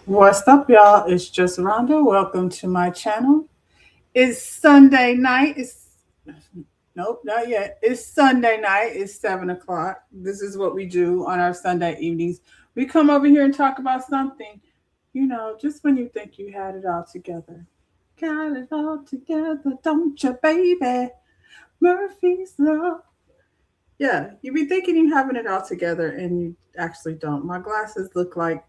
What's up, y'all? It's just Rhonda. Welcome to my channel. It's Sunday night. Nope, not yet. It's Sunday night. It's 7 o'clock. This is what we do on our Sunday evenings. We come over here and talk about something, just when you think you had it all together. Got it all together, don't you, baby? Murphy's Law. Yeah, you be thinking you having it all together and you actually don't. My glasses look like,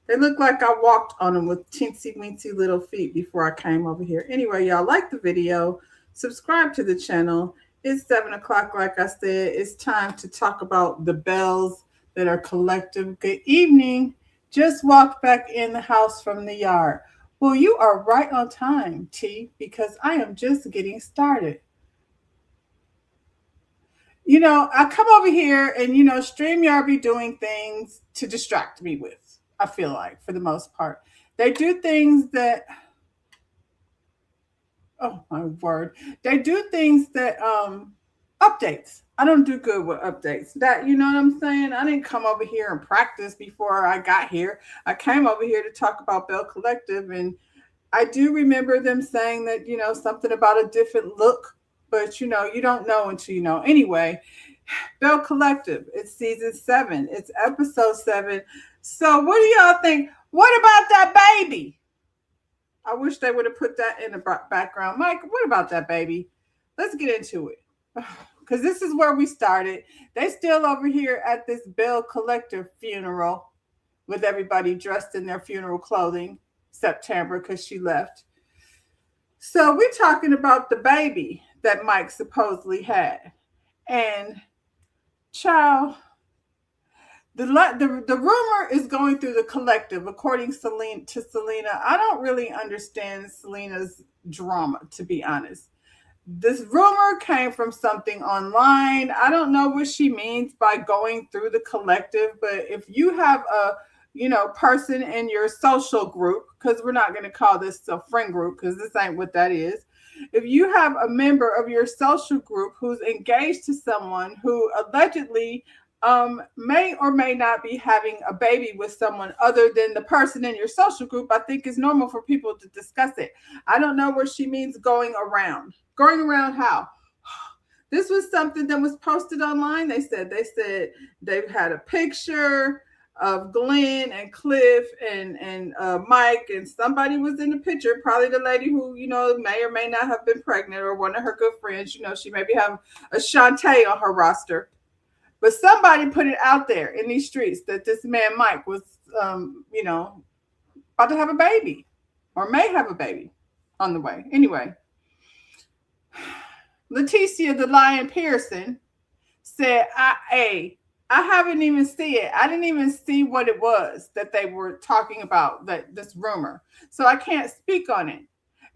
they look like I walked on them with teensy weensy little feet before I came over here. Anyway, y'all like the video, subscribe to the channel. It's 7 o'clock, like I said. It's time to talk about the bells that are collective. Good evening. Just walked back in the house from the yard. Well, you are right on time, T, because I am just getting started. I come over here and, StreamYard be doing things to distract me with. I feel like, for the most part. They do things that, oh my word, they do things that, updates. I don't do good with updates. That, you know what I'm saying? I didn't come over here and practice before I got here. I came over here to talk about Belle Collective, and I do remember them saying that, something about a different look, but, you don't know until you know. Anyway, Belle Collective, it's season 7. It's episode 7. So what do y'all think? What about that baby? I wish they would have put that in the background. Mike, what about that baby? Let's get into it. Because this is where we started. They still over here at this Belle Collective funeral with everybody dressed in their funeral clothing. September, because she left. So we're talking about the baby that Mike supposedly had. And child, the rumor is going through the collective, according to Selena. I don't really understand Selena's drama, to be honest. This rumor came from something online. I don't know what she means by going through the collective, but if you have a person in your social group, because we're not going to call this a friend group, because this ain't what that is. If you have a member of your social group who's engaged to someone who allegedly may or may not be having a baby with someone other than the person in your social group, I think it's normal for people to discuss it. I don't know what she means going around. Going around how? This was something that was posted online. They said they've had a picture of Glenn and Cliff and Mike, and somebody was in the picture, probably the lady who, may or may not have been pregnant, or one of her good friends. She maybe have a Shantae on her roster. But somebody put it out there in these streets that this man, Mike, was, about to have a baby or may have a baby on the way. Anyway, Leticia the Lion Pearson said, I haven't even seen it. I didn't even see what it was that they were talking about, this rumor. So I can't speak on it.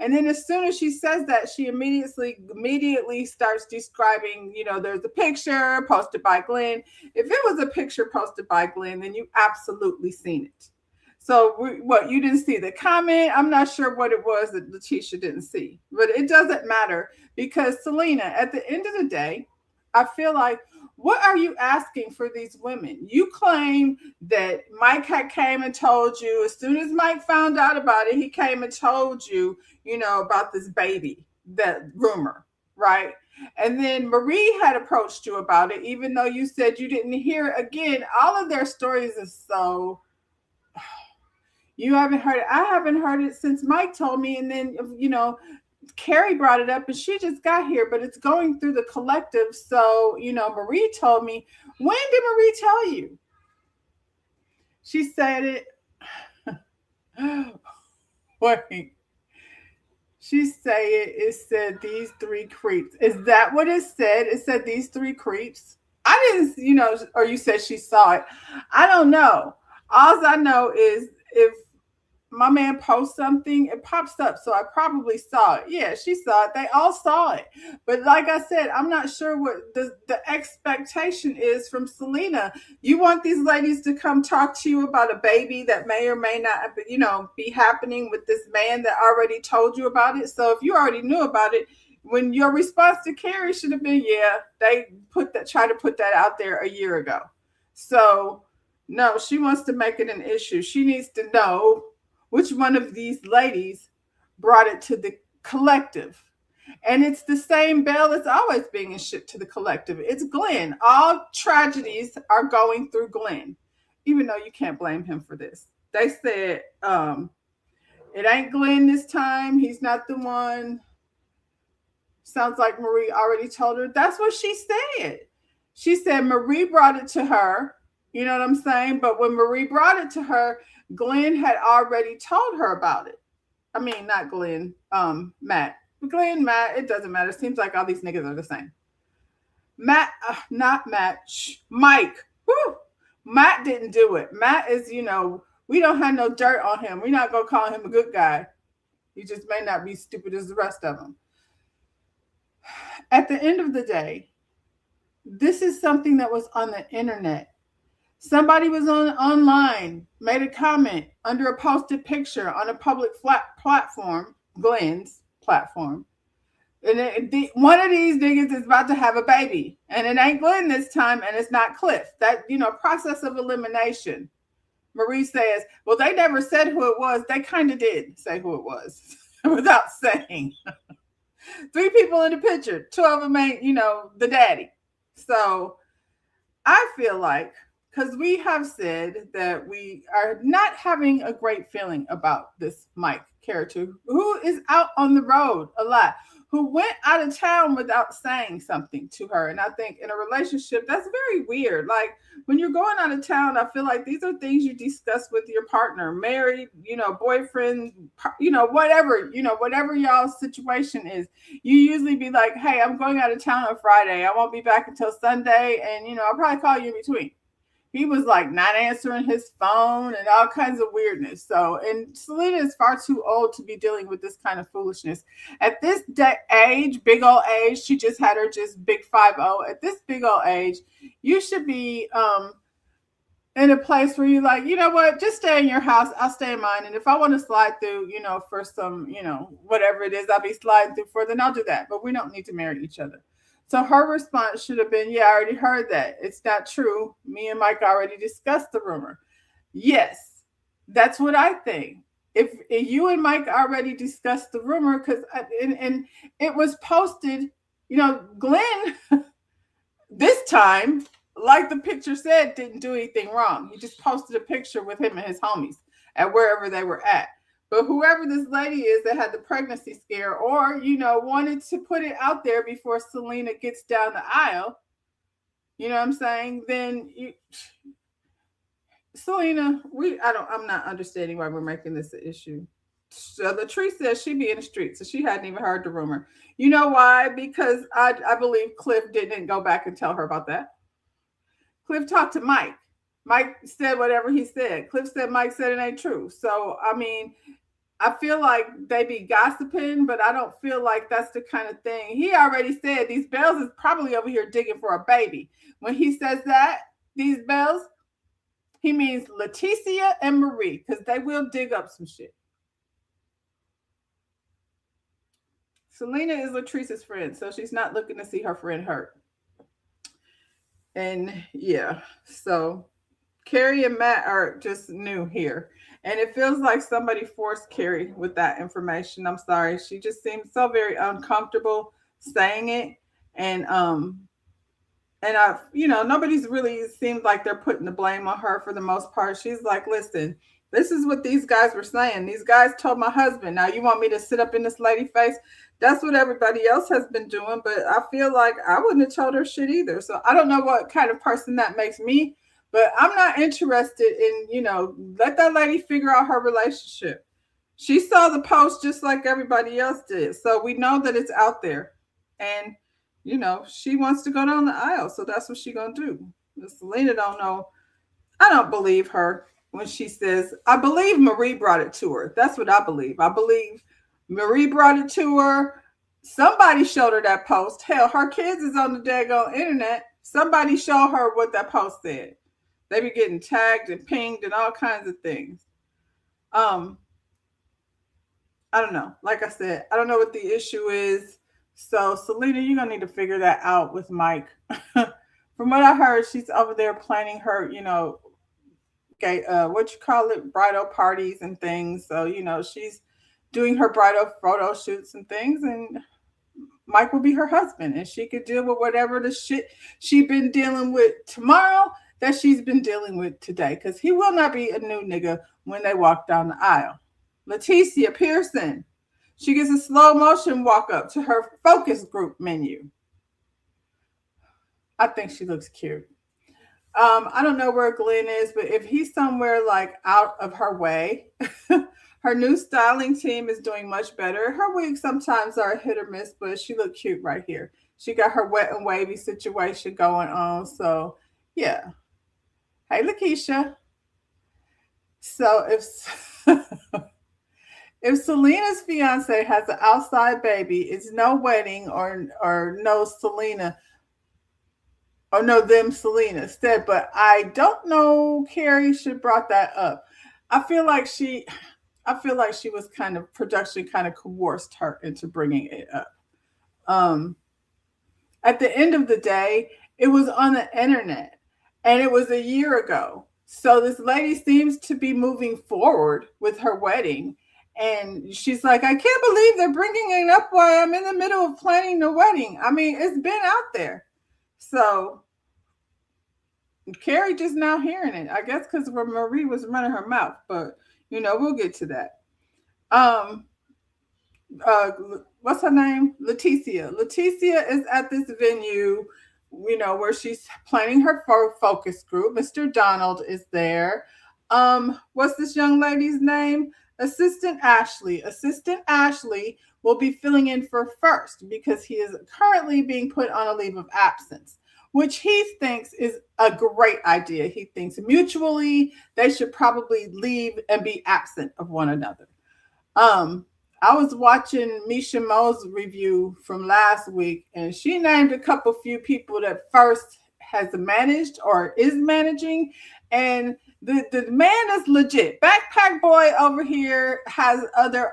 And then as soon as she says that, she immediately starts describing, there's a picture posted by Glenn. If it was a picture posted by Glenn, then you absolutely seen it. So what, you didn't see the comment? I'm not sure what it was that Leticia didn't see, but it doesn't matter, because Selena, at the end of the day, I feel like, what are you asking for these women? You claim that Mike had came and told you, as soon as Mike found out about it, he came and told you, about this baby, that rumor, right? And then Marie had approached you about it, even though you said you didn't hear it. Again, all of their stories are so, You haven't heard it. I haven't heard it since Mike told me. And then, Carrie brought it up and she just got here, but it's going through the collective. So, Marie told me. When did Marie tell you? She said it. Wait. She said it said these three creeps. Is that what it said? It said these three creeps. I didn't, or you said she saw it. I don't know. All I know is if my man posts something, it pops up. So I probably saw it. Yeah, she saw it. They all saw it. But like I said, I'm not sure what the expectation is from Selena. You want these ladies to come talk to you about a baby that may or may not, be happening with this man that already told you about it. So if you already knew about it, when your response to Carrie should have been, yeah, they try to put that out there a year ago. So no, she wants to make it an issue. She needs to know which one of these ladies brought it to the collective. And it's the same Belle that's always being shipped to the collective. It's Glenn. All tragedies are going through Glenn, even though you can't blame him for this. They said, it ain't Glenn this time. He's not the one. Sounds like Marie already told her. That's what she said. She said Marie brought it to her. You know what I'm saying? But when Marie brought it to her, Glenn had already told her about it. I mean, not Glenn, Matt. Glenn, Matt, it doesn't matter. It seems like all these niggas are the same. Matt, not Matt, Mike. Whew. Matt didn't do it. Matt is, we don't have no dirt on him. We're not going to call him a good guy. He just may not be stupid as the rest of them. At the end of the day, this is something that was on the internet. Somebody was online, made a comment under a posted picture on a public platform, Glenn's platform. And one of these niggas is about to have a baby. And it ain't Glenn this time, and it's not Cliff. That, process of elimination. Marie says, well, they never said who it was. They kind of did say who it was without saying. 3 people in the picture. 2 of them ain't, the daddy. So I feel like, because we have said that we are not having a great feeling about this Mike character who is out on the road a lot, who went out of town without saying something to her. And I think in a relationship, that's very weird. Like when you're going out of town, I feel like these are things you discuss with your partner, married, boyfriend, whatever y'all's situation is. You usually be like, hey, I'm going out of town on Friday. I won't be back until Sunday. And, I'll probably call you in between. He was like not answering his phone and all kinds of weirdness. So, and Selena is far too old to be dealing with this kind of foolishness. At this age, big old age, she just had her just big 50. At this big old age, you should be in a place where you're like, you know what, just stay in your house. I'll stay in mine. And if I want to slide through, for some, whatever it is I'll be sliding through for, then I'll do that. But we don't need to marry each other. So her response should have been, yeah, I already heard that. It's not true. Me and Mike already discussed the rumor. Yes, that's what I think. If you and Mike already discussed the rumor, because and it was posted, Glenn this time, like the picture said, didn't do anything wrong. He just posted a picture with him and his homies at wherever they were at. But whoever this lady is that had the pregnancy scare or, wanted to put it out there before Selena gets down the aisle, you know what I'm saying? Then Selena, I'm not understanding why we're making this an issue. So the tree says she'd be in the street, so she hadn't even heard the rumor. You know why? Because I believe Cliff didn't go back and tell her about that. Cliff talked to Mike. Mike said whatever he said. Cliff said Mike said it ain't true. So, I mean, I feel like they be gossiping, but I don't feel like that's the kind of thing. He already said these Bells is probably over here digging for a baby. When he says that, these Bells, he means Leticia and Marie, because they will dig up some shit. Selena is Latrice's friend, so she's not looking to see her friend hurt. And yeah, so Carrie and Matt are just new here. And it feels like somebody forced Carrie with that information. I'm sorry. She just seems so very uncomfortable saying it. And nobody's really seemed like they're putting the blame on her for the most part. She's like, listen, This is what these guys were saying. These guys told my husband, now you want me to sit up in this lady face? That's what everybody else has been doing, but I feel like I wouldn't have told her shit either. So I don't know what kind of person that makes me, but I'm not interested in, let that lady figure out her relationship. She saw the post just like everybody else did. So we know that it's out there. And, she wants to go down the aisle. So that's what she gonna do. Selena don't know. I don't believe her when she says, I believe Marie brought it to her. That's what I believe. I believe Marie brought it to her. Somebody showed her that post. Hell, her kids is on the daggone internet. Somebody showed her what that post said. They be getting tagged and pinged and all kinds of things. Um, I don't know. Like I said, I don't know what the issue is. So, Selena, you're gonna need to figure that out with Mike. From what I heard, she's over there planning her, gay, what you call it, bridal parties and things. So, she's doing her bridal photo shoots and things, and Mike will be her husband, and she could deal with whatever the shit she been dealing with tomorrow that she's been dealing with today, because he will not be a new nigga when they walk down the aisle. Leticia Pearson, she gets a slow motion walk up to her focus group menu. I think she looks cute. I don't know where Glenn is, but if he's somewhere like out of her way, her new styling team is doing much better. Her wigs sometimes are hit or miss, but she looked cute right here. She got her wet and wavy situation going on. So yeah. Hey Lakeisha. So if if Selena's fiance has an outside baby, it's no wedding or no Selena or no them Selena instead. But I don't know. Carrie should brought that up. I feel like she, I feel like she was kind of production kind of coerced her into bringing it up. Um, at the end of the day, it was on the internet, and it was a year ago. So this lady seems to be moving forward with her wedding. And she's like, I can't believe they're bringing it up while I'm in the middle of planning the wedding. I mean, it's been out there. So Carrie just now hearing it. I guess because where Marie was running her mouth, but we'll get to that. Um, uh, what's her name? Leticia. Leticia is at this venue, where she's planning her focus group. Mr. Donald is there. What's this young lady's name? Assistant Ashley. Assistant Ashley will be filling in for First because he is currently being put on a leave of absence, which he thinks is a great idea. He thinks mutually they should probably leave and be absent of one another. Um, I was watching Misha Mo's review from last week, and she named a couple few people that First has managed or is managing, and the man is legit. Backpack Boy over here has other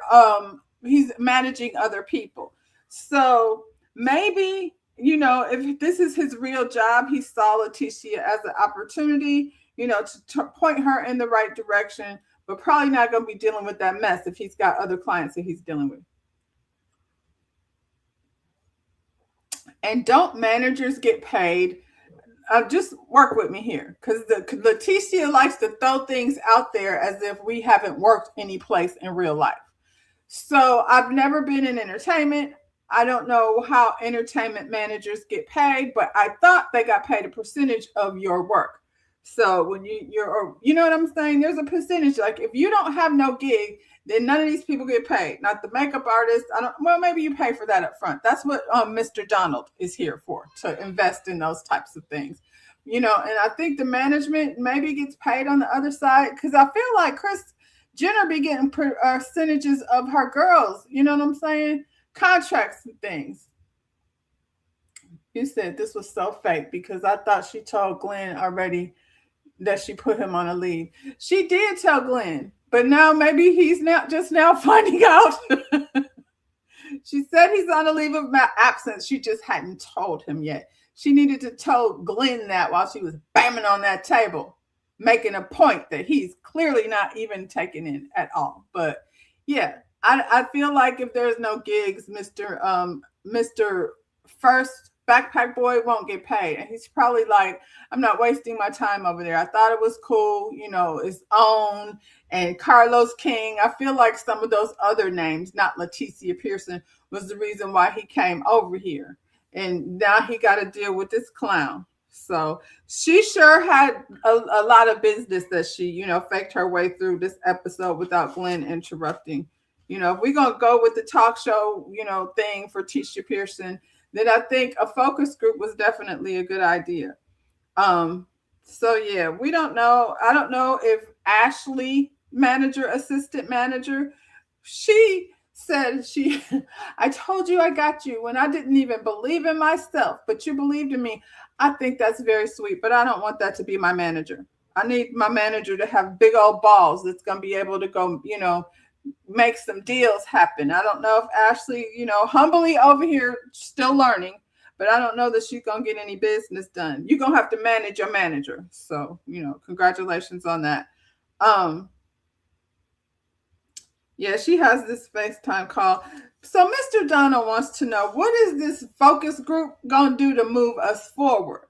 he's managing other people. So maybe if this is his real job, he saw Leticia as an opportunity, to point her in the right direction, but probably not going to be dealing with that mess if he's got other clients that he's dealing with. And don't managers get paid? Just work with me here, because Leticia likes to throw things out there as if we haven't worked any place in real life. So I've never been in entertainment. I don't know how entertainment managers get paid, but I thought they got paid a percentage of your work. So when you know what I'm saying? There's a percentage. Like if you don't have no gig, then none of these people get paid. Not the makeup artist. I don't. Well, maybe you pay for that up front. That's what Mr. Donald is here for, to invest in those types of things. And I think the management maybe gets paid on the other side, because I feel like Chris Jenner be getting percentages of her girls. You know what I'm saying? Contracts and things. You said this was so fake because I thought she told Glenn already that she put him on a leave. She did tell Glenn, but now maybe he's now finding out. She said he's on a leave of absence. She just hadn't told him yet. She needed to tell Glenn that while she was banging on that table, making a point that he's clearly not even taking in at all. But yeah, I feel like if there's no gigs, Mr. First Backpack Boy won't get paid. And he's probably like, I'm not wasting my time over there. I thought it was cool, it's own and Carlos King. I feel like some of those other names, not Leticia Pearson, was the reason why he came over here. And now he got to deal with this clown. So she sure had a lot of business that she, faked her way through this episode without Glenn interrupting. If we're going to go with the talk show, thing for Tisha Pearson, then I think a focus group was definitely a good idea. So yeah, we don't know. I don't know if Ashley, manager, assistant manager, she said I told you I got you when I didn't even believe in myself, but you believed in me. I think that's very sweet, but I don't want that to be my manager. I need my manager to have big old balls that's going to be able to go, make some deals happen. I don't know if Ashley, humbly over here still learning, but I don't know that she's going to get any business done. You're going to have to manage your manager. So, congratulations on that. Yeah, she has this FaceTime call. So Mr. Donald wants to know, what is this focus group going to do to move us forward?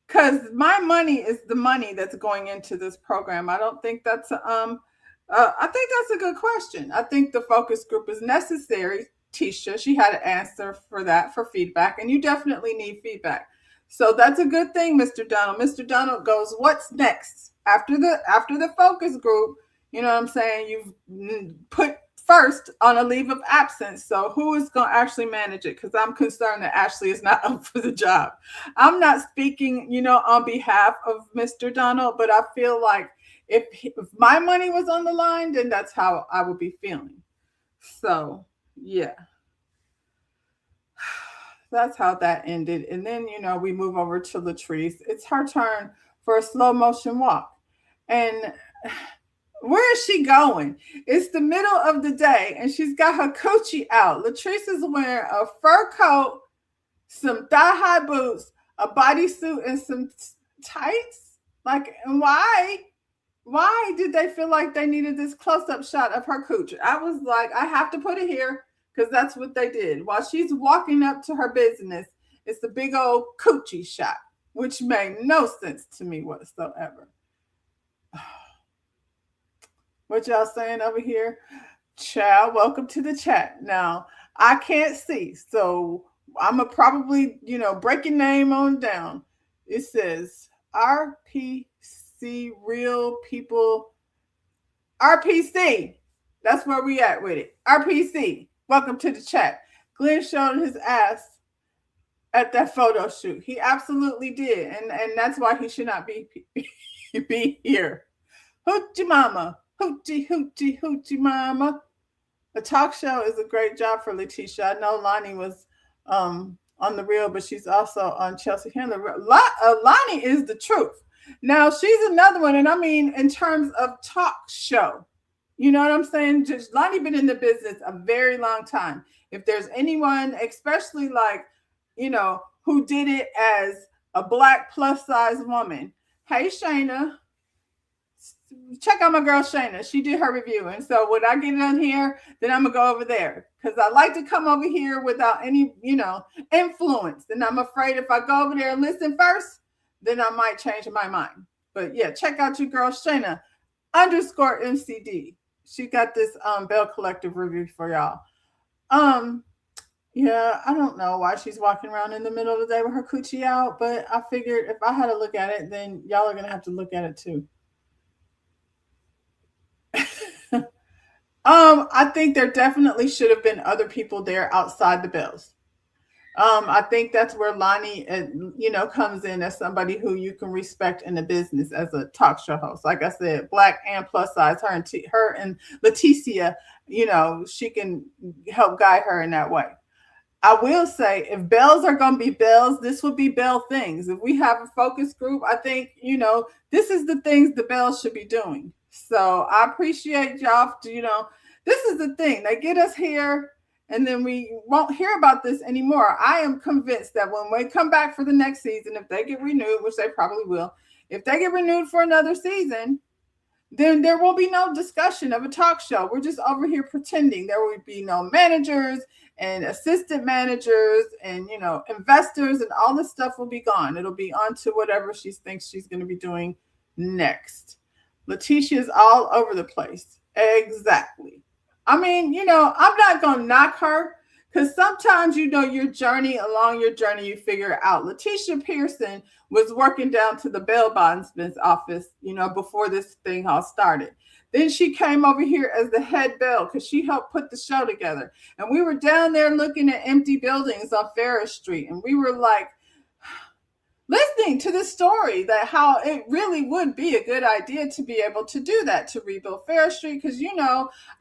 Because my money is the money that's going into this program. I don't think that's I think that's a good question. I think the focus group is necessary. Tisha, she had an answer for that, for feedback, and you definitely need feedback. So that's a good thing, Mr. Donald. Mr. Donald goes, what's next after the focus group? You know what I'm saying? You've put first on a leave of absence. So who is going to actually manage it? Because I'm concerned that Ashley is not up for the job. I'm not speaking, on behalf of Mr. Donald, but I feel like if my money was on the line, then that's how I would be feeling. So, yeah. That's how that ended. And then, we move over to Latrice. It's her turn for a slow motion walk. And where is she going? It's the middle of the day and she's got her coochie out. Latrice is wearing a fur coat, some thigh-high boots, a bodysuit, and some tights. Like, and why? Why did they feel like they needed this close-up shot of her cooch? I was like, I have to put it here because that's what they did. While she's walking up to her business, it's the big old coochie shot, which made no sense to me whatsoever. What y'all saying over here? Child, welcome to the chat. Now, I can't see, so I'm going to probably, break your name on down. It says RPC, real people. RPC. That's where we at with it. RPC. Welcome to the chat. Glenn showed his ass at that photo shoot. He absolutely did. And that's why he should not be here. Hoochie mama. Hoochie, hoochie, hoochie mama. The talk show is a great job for Letitia. I know Lonnie was on the Real, but she's also on Chelsea Handler. Lonnie is the truth. Now, she's another one, and I mean in terms of talk show. You know what I'm saying? Just Lonnie been in the business a very long time. If there's anyone, especially like, who did it as a Black plus-size woman. Hey, Shayna. Check out my girl Shayna. She did her review. And so when I get it on here, then I'm going to go over there. Because I like to come over here without any, influence. And I'm afraid if I go over there and listen first, then I might change my mind. But yeah, check out your girl Shayna _MCD. She got this Belle Collective review for y'all. Yeah, I don't know why she's walking around in the middle of the day with her coochie out. But I figured if I had to look at it, then y'all are going to have to look at it too. I think there definitely should have been other people there outside the Bells. I think that's where Lonnie, comes in as somebody who you can respect in the business as a talk show host. Like I said, Black and plus size, her and Leticia, she can help guide her in that way. I will say, if Bells are going to be Bells, this would be Belle things. If we have a focus group, I think, this is the things the Bells should be doing. So I appreciate y'all. This is the thing. They get us here and then we won't hear about this anymore. I am convinced that when we come back for the next season, if they get renewed, which they probably will, if they get renewed for another season, then there will be no discussion of a talk show. We're just over here pretending. There will be no managers and assistant managers and, investors, and all this stuff will be gone. It'll be on to whatever she thinks she's going to be doing next. Letitia is all over the place. Exactly. I mean, I'm not going to knock her, because sometimes, along your journey, you figure it out. Letitia Pearson was working down to the bail bondsman's office, before this thing all started. Then she came over here as the head bail because she helped put the show together. And we were down there looking at empty buildings on Ferris Street. And we were like, listening to the story that how it really would be a good idea to be able to do that, to rebuild Ferris Street. Because,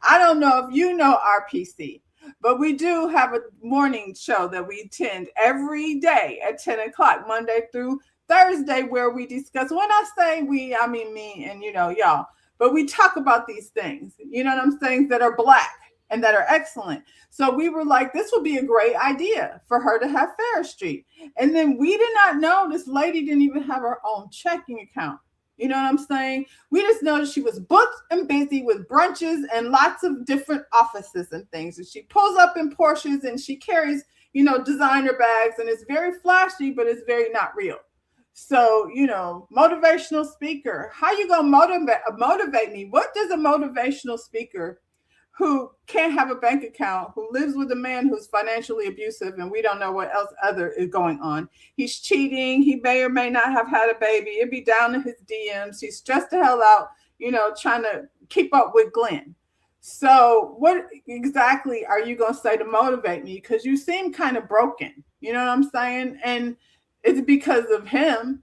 I don't know if you know RPC, but we do have a morning show that we attend every day at 10 o'clock, Monday through Thursday, where we discuss, when I say we, I mean me and, y'all, but we talk about these things, what I'm saying, that are Black and that are excellent. So we were like, this would be a great idea for her to have Ferris Street. And then we did not know this lady didn't even have her own checking account. You know what I'm saying? We just know that she was booked and busy with brunches and lots of different offices and things. And she pulls up in Porsches and she carries, designer bags, and it's very flashy, but it's very not real. So, motivational speaker. How you going to motivate me? What does a motivational speaker who can't have a bank account, who lives with a man who's financially abusive, and we don't know what else other is going on. He's cheating. He may or may not have had a baby. It'd be down in his DMs. He's stressed the hell out, trying to keep up with Glenn. So what exactly are you going to say to motivate me? Because you seem kind of broken. You know what I'm saying? And it's because of him.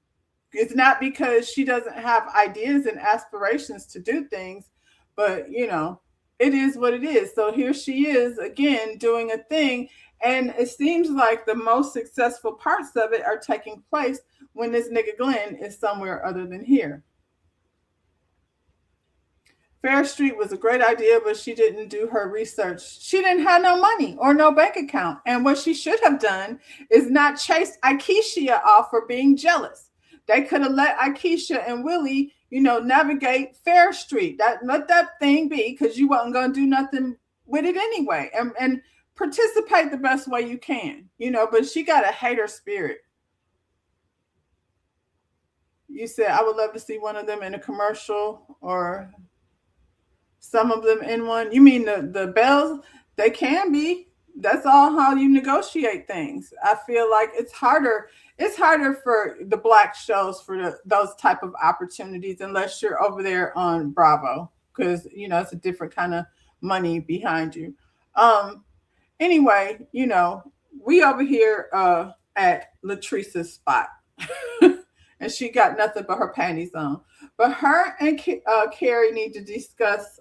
It's not because she doesn't have ideas and aspirations to do things, but, it is what it is. So here she is again doing a thing. And it seems like the most successful parts of it are taking place when this nigga Glenn is somewhere other than here. Fair Street was a great idea, but she didn't do her research. She didn't have no money or no bank account. And what she should have done is not chase Akeisha off for being jealous. They could have let Akeisha and Willie, navigate Fair Street. Let that thing be, because you wasn't going to do nothing with it anyway. And participate the best way you can, but she got a hater spirit. You said, I would love to see one of them in a commercial, or some of them in one. You mean the Bells? They can be. That's all how you negotiate things. I feel like it's harder for the Black shows for those type of opportunities, unless you're over there on Bravo, because it's a different kind of money behind you. Anyway, we over here at Latrice's spot, and she got nothing but her panties on. But her and Carrie need to discuss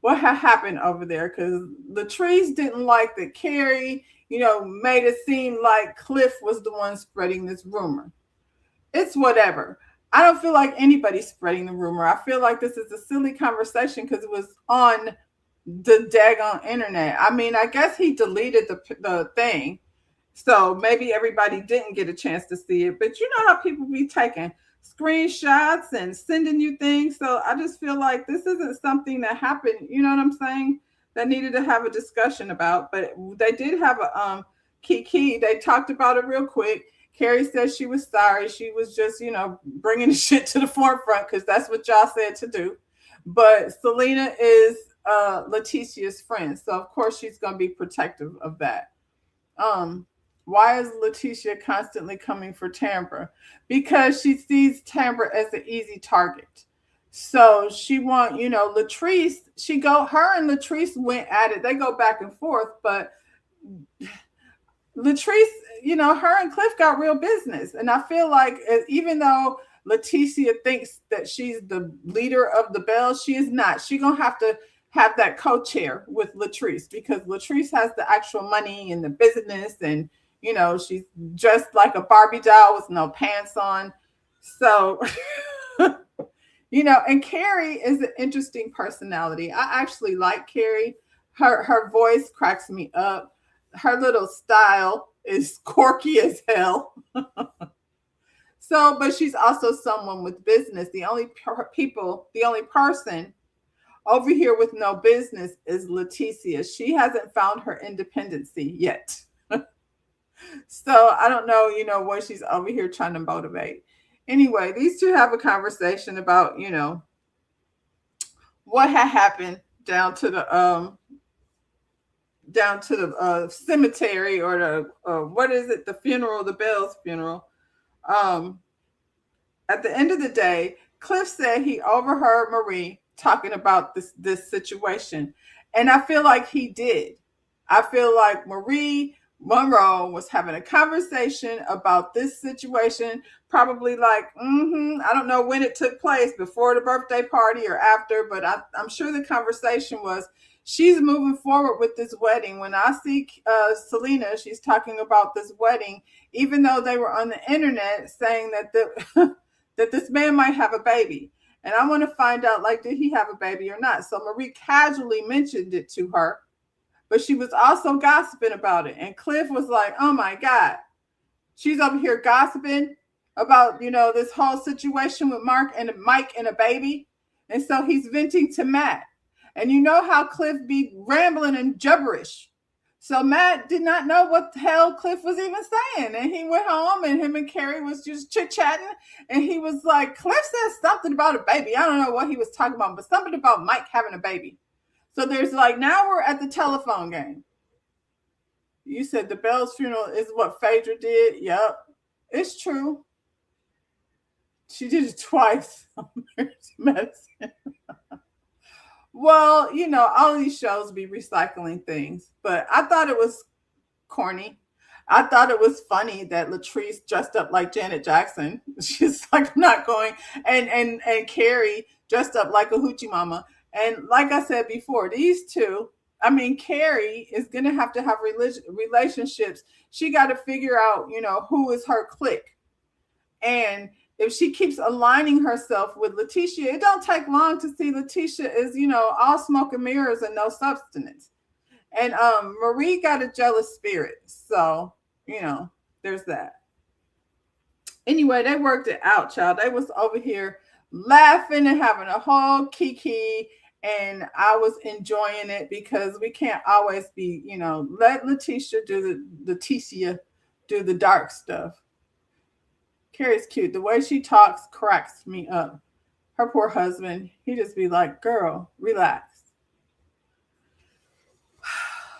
what had happened over there, because Latrice didn't like that Carrie, made it seem like Cliff was the one spreading this rumor. It's whatever. I don't feel like anybody's spreading the rumor. I feel like this is a silly conversation because it was on the daggone internet. I mean, I guess he deleted the thing, so maybe everybody didn't get a chance to see it. But you know how people be taking screenshots and sending you things. So I just feel like this isn't something that happened, you know what I'm saying, that needed to have a discussion about. But they did have a Kiki. They talked about it real quick. Carrie said she was sorry. She was just, bringing the shit to the forefront because that's what y'all said to do. But Selena is Letitia's friend. So, of course, she's going to be protective of that. Why is Letitia constantly coming for Tambra? Because she sees Tambra as an easy target. So she Latrice, her and Latrice went at it. They go back and forth, but Latrice, her and Cliff got real business. And I feel like even though Letitia thinks that she's the leader of the Bells, she is not. She's going to have that co-chair with Latrice, because Latrice has the actual money and the business, and she's dressed like a Barbie doll with no pants on. So, and Carrie is an interesting personality. I actually like Carrie. Her voice cracks me up. Her little style is quirky as hell. So, but she's also someone with business. The only person over here with no business is Leticia. She hasn't found her independency yet. So I don't know, what she's over here trying to motivate. Anyway, these two have a conversation about, what had happened down to the cemetery, or the what is it, the funeral, the Belle's funeral. Um, at the end of the day, Cliff said he overheard Marie talking about this situation, and I feel like he did. I feel like Marie Monroe was having a conversation about this situation, probably like, I don't know when it took place, before the birthday party or after, but I'm sure the conversation was, she's moving forward with this wedding. When I see Selena, she's talking about this wedding, even though they were on the internet saying that that this man might have a baby. And I want to find out, like, did he have a baby or not? So Marie casually mentioned it to her, but she was also gossiping about it. And Cliff was like, oh my God, she's over here gossiping about, this whole situation with Mike and a baby. And so he's venting to Matt. And you know how Cliff be rambling and gibberish. So Matt did not know what the hell Cliff was even saying. And he went home, and him and Carrie was just chit-chatting. And he was like, Cliff said something about a baby. I don't know what he was talking about, but something about Mike having a baby. So there's like, now we're at the telephone game. You said the Belle's funeral is what Phaedra did. Yep, it's true. She did it twice on medicine. Well, all of these shows be recycling things, but I thought it was corny. I thought it was funny that Latrice dressed up like Janet Jackson. She's like, I'm not going, and Carrie dressed up like a hoochie mama. And like I said before, these two, I mean, Carrie is gonna have to have relationships. She got to figure out, who is her clique, and if she keeps aligning herself with Leticia, it don't take long to see Leticia is, all smoke and mirrors and no substance. And Marie got a jealous spirit. So, there's that. Anyway, they worked it out, child. They was over here laughing and having a whole kiki. And I was enjoying it, because we can't always be, let Leticia do the dark stuff. Carrie's cute. The way she talks cracks me up. Her poor husband, he just be like, girl, relax.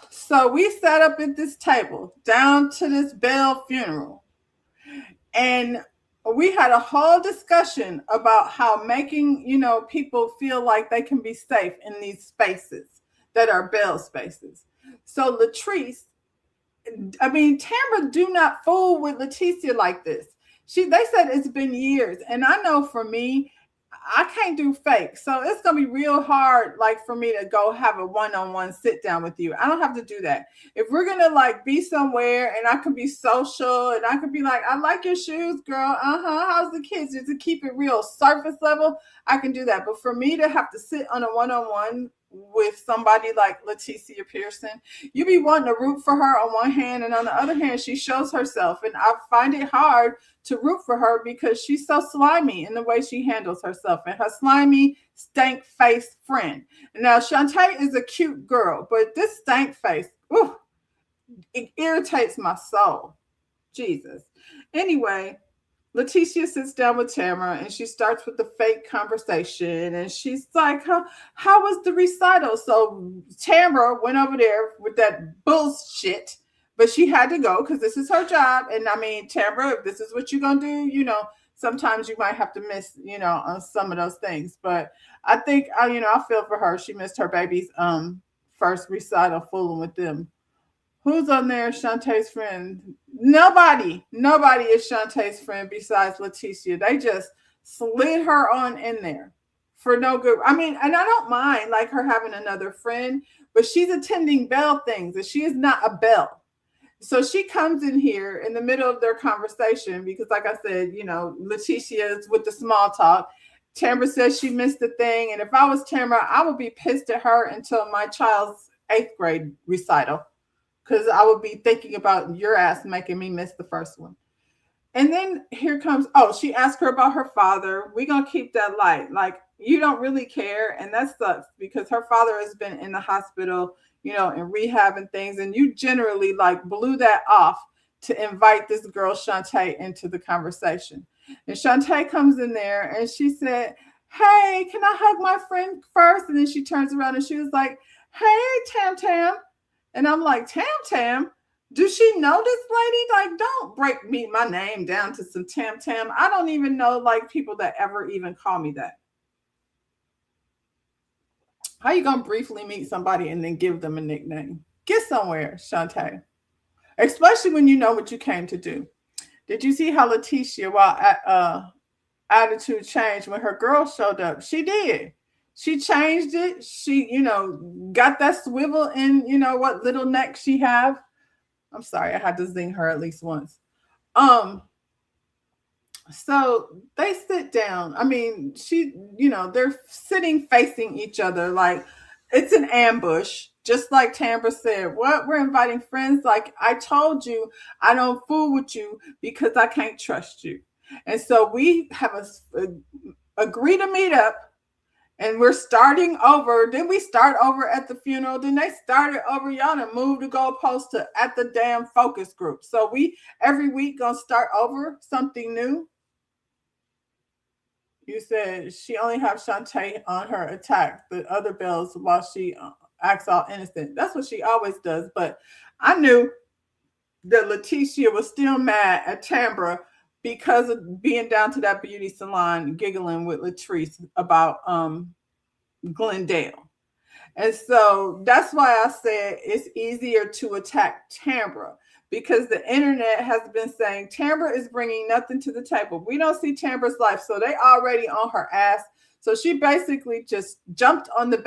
So we sat up at this table down to this Belle funeral, and we had a whole discussion about how making, people feel like they can be safe in these spaces that are Belle spaces. So Latrice, Tamara, do not fool with Leticia like this. They said it's been years, and I know for me, I can't do fake. So it's going to be real hard, like, for me to go have a one-on-one sit down with you. I don't have to do that. If we're going to, like, be somewhere and I can be social and I can be like, I like your shoes, girl. How's the kids? Just to keep it real surface level, I can do that. But for me to have to sit on a one-on-one with somebody like Leticia Pearson, you be wanting to root for her on one hand, and on the other hand, she shows herself. And I find it hard to root for her, because she's so slimy in the way she handles herself, and her slimy, stank-faced friend. Now, Shantae is a cute girl, but this stank face, it irritates my soul. Jesus. Anyway, Leticia sits down with Tamara, and she starts with the fake conversation, and she's like, how was the recital? So Tamara went over there with that bullshit, but she had to go because this is her job. And Tamara, if this is what you're going to do, sometimes you might have to miss, on some of those things. But I think, I feel for her. She missed her baby's first recital fooling with them. Who's on there? Shantae's friend. Nobody is Shantae's friend besides Leticia. They just slid her on in there for no good. And I don't mind, like, her having another friend, but she's attending Belle things, and she is not a Belle. So she comes in here in the middle of their conversation because, like I said, Leticia is with the small talk. Tamara says she missed the thing, and if I was Tamara, I would be pissed at her until my child's 8th grade recital, because I would be thinking about your ass making me miss the first one. And then here comes, oh, she asked her about her father. We're going to keep that light. Like, you don't really care. And that sucks because her father has been in the hospital, in rehab and things. And you generally like blew that off to invite this girl, Shantae, into the conversation. And Shantae comes in there and she said, hey, can I hug my friend first? And then she turns around and she was like, hey, Tam Tam. And I'm like, Tam Tam? Do she know this lady? Like, don't break my name down to some Tam Tam. I don't even know like people that ever even call me that. How you gonna briefly meet somebody and then give them a nickname? Get somewhere, Shantae. Especially when you know what you came to do. Did you see how Letitia, while at attitude changed when her girl showed up? She did. She changed it. She, got that swivel in, what little neck she have. I'm sorry, I had to zing her at least once. Um, so they sit down. I mean, they're sitting facing each other like it's an ambush. Just like Tambra said, what? We're inviting friends. Like I told you, I don't fool with you because I can't trust you. And so we have agree to meet up and we're starting over. Then we start over at the funeral. Then they started over. Y'all done moved the goalpost to at the damn focus group. So we every week gonna start over something new. You said she only have Shantae on her attack the other bells while she acts all innocent. That's what she always does. But I knew that Leticia was still mad at Tambra because of being down to that beauty salon giggling with Latrice about Glendale. And so that's why I said it's easier to attack Tambra because the internet has been saying Tambra is bringing nothing to the table. We don't see Tambra's life, so they already on her ass. So she basically just jumped on the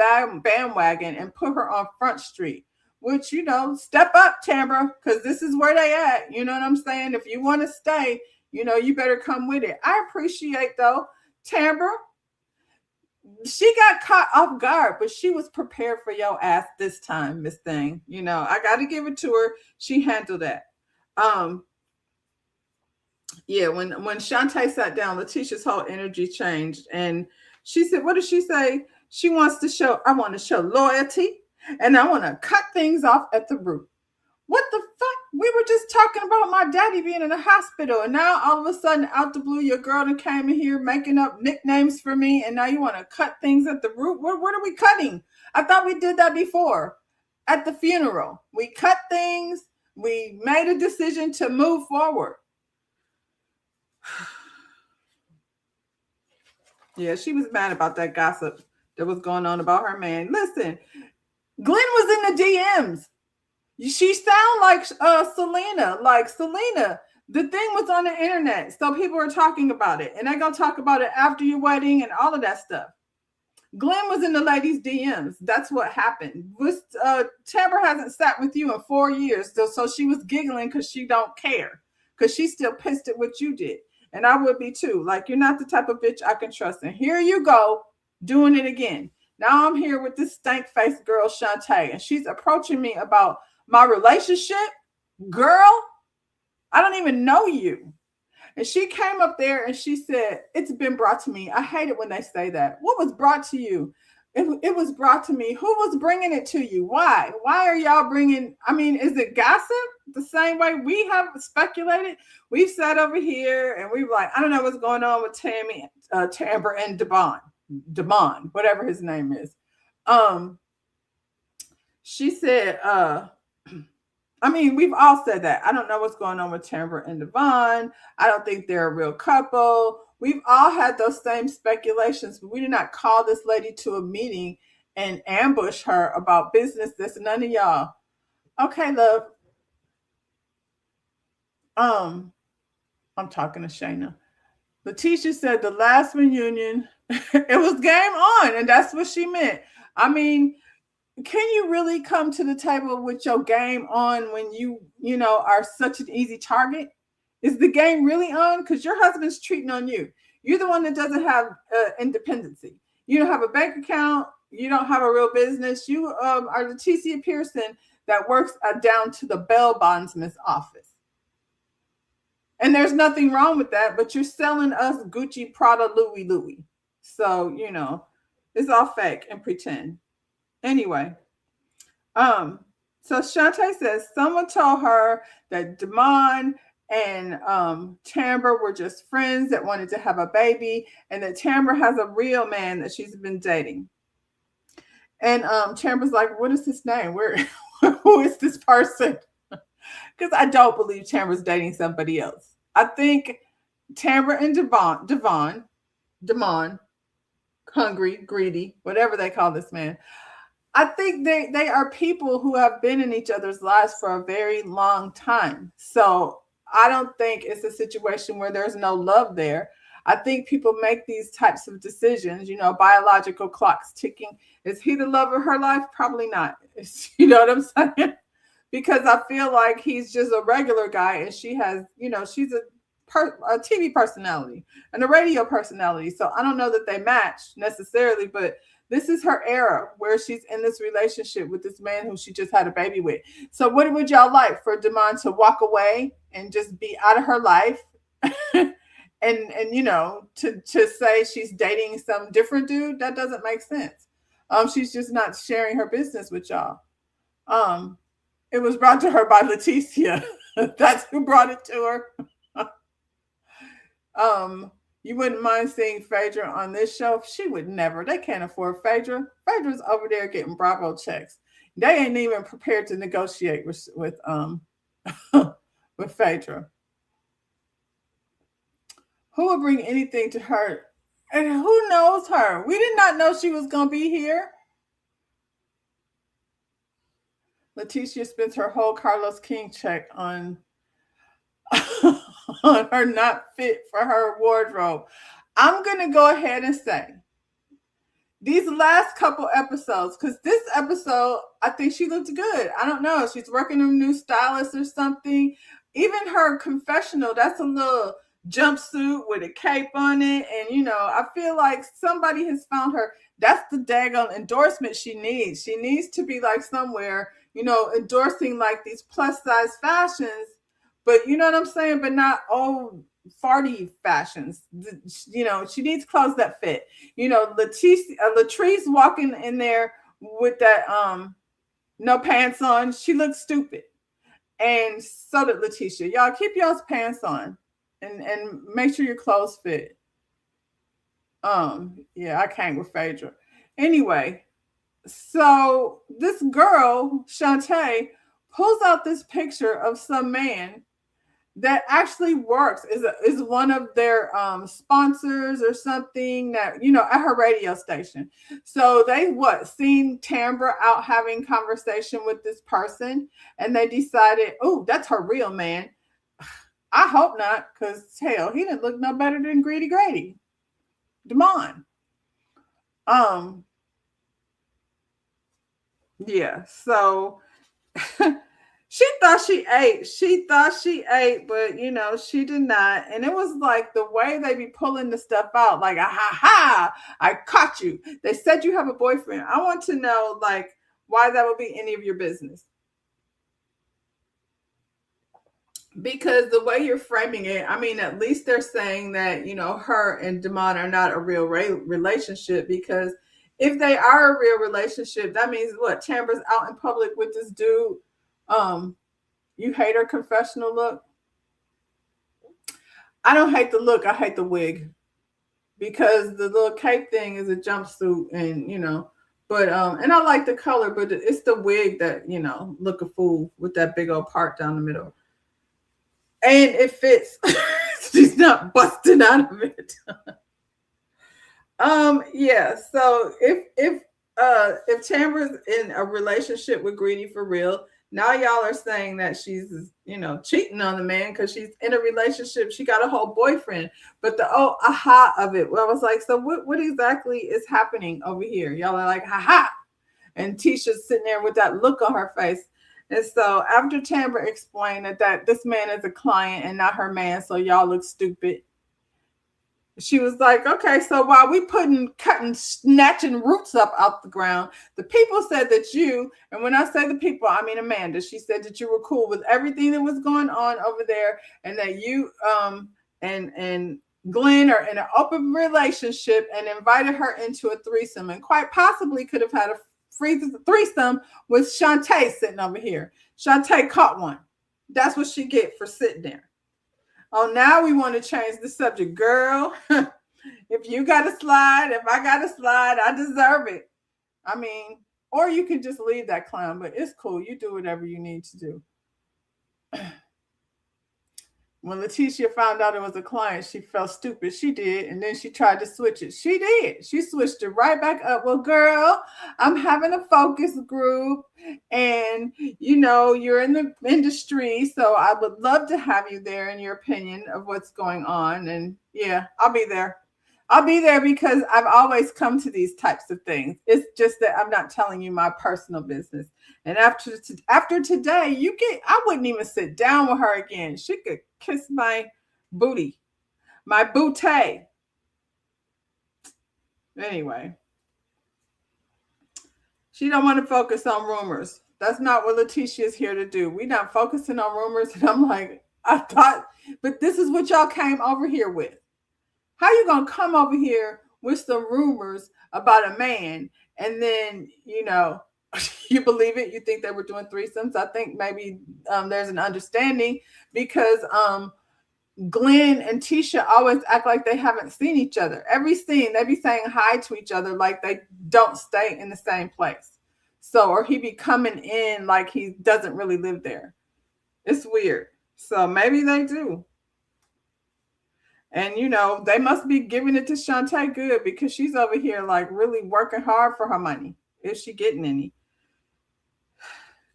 bandwagon and put her on Front Street, which, step up, Tambra, because this is where they at. You know what I'm saying? If you want to stay, you better come with it. I appreciate, though, Tambra, she got caught off guard, but she was prepared for your ass this time, Miss Thing. I got to give it to her. She handled that. Um, yeah, when Shantae sat down, Letitia's whole energy changed, and she said, "What did she say? She wants to show. I want to show loyalty, and I want to cut things off at the root." What the fuck? We were just talking about my daddy being in the hospital, and now all of a sudden, out the blue, your girl done came in here making up nicknames for me, and now you want to cut things at the root? What are we cutting? I thought we did that before at the funeral. We cut things. We made a decision to move forward. Yeah, she was mad about that gossip that was going on about her man. Listen, Glenn was in the DMs. She sound like Selena. Like Selena, the thing was on the internet, so people are talking about it, and they're gonna talk about it after your wedding and all of that stuff. Glenn was in the ladies' DMs. That's what happened. Tambra hasn't sat with you in 4 years, so she was giggling because she don't care, because she's still pissed at what you did, and I would be too. Like, you're not the type of bitch I can trust. And here you go, doing it again. Now I'm here with this stank-faced girl, Shantae, and she's approaching me about my relationship. Girl, I don't even know you. And she came up there and she said, it's been brought to me. I hate it when they say that. What was brought to you? It was brought to me. Who was bringing it to you? Why? Why are y'all bringing? I mean, is it gossip? The same way we have speculated. We've sat over here and we were like, I don't know what's going on with Tambra and Devon, whatever his name is. She said, I mean, we've all said that. I don't know what's going on with Tambra and Devon. I don't think they're a real couple. We've all had those same speculations, but we did not call this lady to a meeting and ambush her about business. This none of y'all. Okay, love. I'm talking to Shayna. Letitia said the last reunion, it was game on, and that's what she meant. I mean, can you really come to the table with your game on when you are such an easy target? Is the game really on? Because your husband's treating on you. You're the one that doesn't have independency. You don't have a bank account. You don't have a real business. You are Leticia Pearson that works down to the bail bondsman's office. And there's nothing wrong with that, but you're selling us Gucci, Prada, Louis. So, it's all fake and pretend. Anyway, um, so Shantae says someone told her that Damon and Tamber were just friends that wanted to have a baby, and that Tamber has a real man that she's been dating. And Tamber's like, "What is his name? Where? Who is this person?" Because I don't believe Tamber's dating somebody else. I think Tamber and Devon, hungry, greedy, whatever they call this man. I think they are people who have been in each other's lives for a very long time. So I don't think it's a situation where there's no love there. I think people make these types of decisions, biological clocks ticking. Is he the love of her life? Probably not. You know what I'm saying? Because I feel like he's just a regular guy and she has, she's a TV personality and a radio personality. So I don't know that they match necessarily, but this is her era where she's in this relationship with this man who she just had a baby with. So what would y'all like for Damon to walk away and just be out of her life? and to say she's dating some different dude? That doesn't make sense. She's just not sharing her business with y'all. It was brought to her by Leticia. That's who brought it to her. You wouldn't mind seeing Phaedra on this show? She would never. They can't afford Phaedra. Phaedra's over there getting Bravo checks. They ain't even prepared to negotiate with with Phaedra. Who would bring anything to her? And who knows her? We did not know she was gonna be here. Leticia spends her whole Carlos King check on on her not fit for her wardrobe. I'm going to go ahead and say these last couple episodes, because this episode, I think she looked good. I don't know. She's working a new stylist or something. Even her confessional, that's a little jumpsuit with a cape on it. And, I feel like somebody has found her. That's the daggone endorsement she needs. She needs to be like somewhere, endorsing like these plus size fashions. But you know what I'm saying? But not old farty fashions. She needs clothes that fit. Latrice walking in there with that no pants on. She looks stupid. And so did Leticia. Y'all keep y'all's pants on and make sure your clothes fit. Yeah, I can't with Phaedra. Anyway, so this girl, Shantae, pulls out this picture of some man that actually works, is one of their sponsors or something that, at her radio station. So they seen Tambra out having conversation with this person, and they decided, oh, that's her real man. I hope not, because hell, he didn't look no better than Greedy Grady. Damon. Yeah, so she thought she ate. She thought she ate, but she did not. And it was like the way they be pulling the stuff out, like, ah, ha, ha, I caught you. They said you have a boyfriend. I want to know, like, why that would be any of your business. Because the way you're framing it, I mean, at least they're saying that, her and Damon are not a real relationship, because if they are a real relationship, that means what? Tambra's out in public with this dude. You hate her confessional look? I don't hate the look. I hate the wig, because the little cape thing is a jumpsuit, and but and I like the color, but it's the wig that look a fool with that big old part down the middle, and it fits. She's not busting out of it. Yeah. So if Tambra's in a relationship with Greedy for real, now y'all are saying that she's, cheating on the man because she's in a relationship. She got a whole boyfriend. But the aha of it, well, I was like, so what exactly is happening over here? Y'all are like, ha. And Tisha's sitting there with that look on her face. And so after Tambra explained that this man is a client and not her man, so y'all look stupid. She was like, okay, so while we cutting, snatching roots up out the ground, the people said that you, and when I say the people, I mean Amanda, she said that you were cool with everything that was going on over there, and that you and Glenn are in an open relationship and invited her into a threesome, and quite possibly could have had a threesome with Shantae sitting over here. Shantae caught one. That's what she get for sitting there. Oh, now we want to change the subject, girl. If you got to slide, if I got to slide, I deserve it. I mean, or you can just leave that clown, but it's cool. You do whatever you need to do. When Letitia found out it was a client, she felt stupid. She did. And then she tried to switch it. She did. She switched it right back up. Well, girl, I'm having a focus group. And, you're in the industry. So I would love to have you there in your opinion of what's going on. And yeah, I'll be there. I'll be there because I've always come to these types of things. It's just that I'm not telling you my personal business. And after today, I wouldn't even sit down with her again. She could kiss my booty, my booty. Anyway, she don't want to focus on rumors. That's not what Letitia is here to do. We're not focusing on rumors. And I'm like, I thought, but this is what y'all came over here with. How you gonna come over here with some rumors about a man and then you believe it? You think they were doing threesomes? I think maybe there's an understanding because Glenn and Tisha always act like they haven't seen each other. Every scene they be saying hi to each other like they don't stay in the same place. So, or he be coming in like he doesn't really live there. It's weird. So maybe they do. And they must be giving it to Shantae good because she's over here like really working hard for her money. Is she getting any?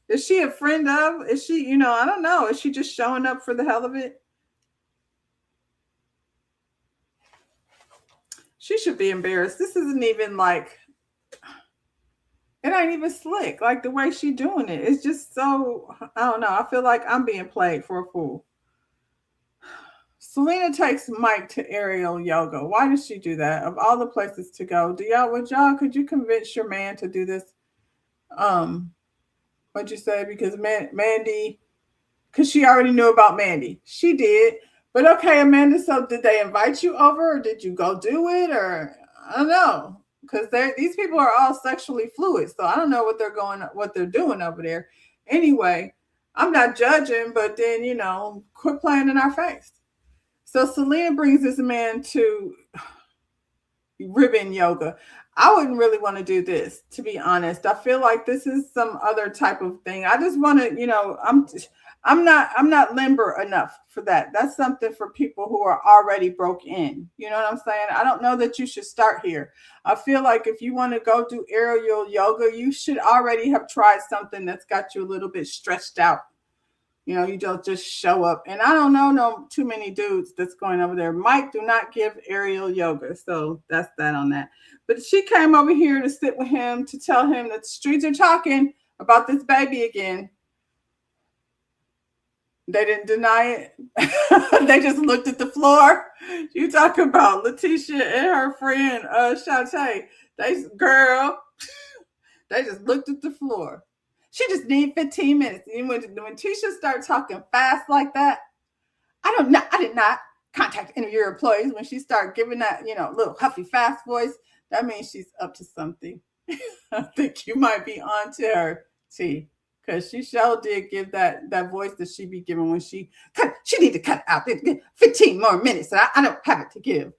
Is she a friend of? Is she, I don't know. Is she just showing up for the hell of it? She should be embarrassed. This isn't even like, it ain't even slick. Like the way she doing it. It's just so, I don't know. I feel like I'm being played for a fool. Selena takes Mike to aerial yoga. Why does she do that? Of all the places to go, could you convince your man to do this? What'd you say? Because Mandy, because she already knew about Mandy. She did. But okay, Amanda, so did they invite you over or did you go do it? Or I don't know. Because these people are all sexually fluid. So I don't know what they're doing over there. Anyway, I'm not judging, but then, quit playing in our face. So Selena brings this man to ribbon yoga. I wouldn't really want to do this, to be honest. I feel like this is some other type of thing. I just want to, I'm not limber enough for that. That's something for people who are already broke in. You know what I'm saying? I don't know that you should start here. I feel like if you want to go do aerial yoga, you should already have tried something that's got you a little bit stretched out. You don't just show up. And I don't know no too many dudes that's going over there. Mike, do not give aerial yoga. So that's that on that. But she came over here to sit with him to tell him that the streets are talking about this baby again. They didn't deny it. They just looked at the floor. You talk about Letitia and her friend Shantae. They just looked at the floor. She just need 15 minutes. And when Tisha starts talking fast like that, I did not contact any of your employees. When she started giving that, little huffy fast voice, that means she's up to something. I think you might be on to her, T. Because she sure did give that voice that she be giving when she need to cut out 15 more minutes. And I don't have it to give.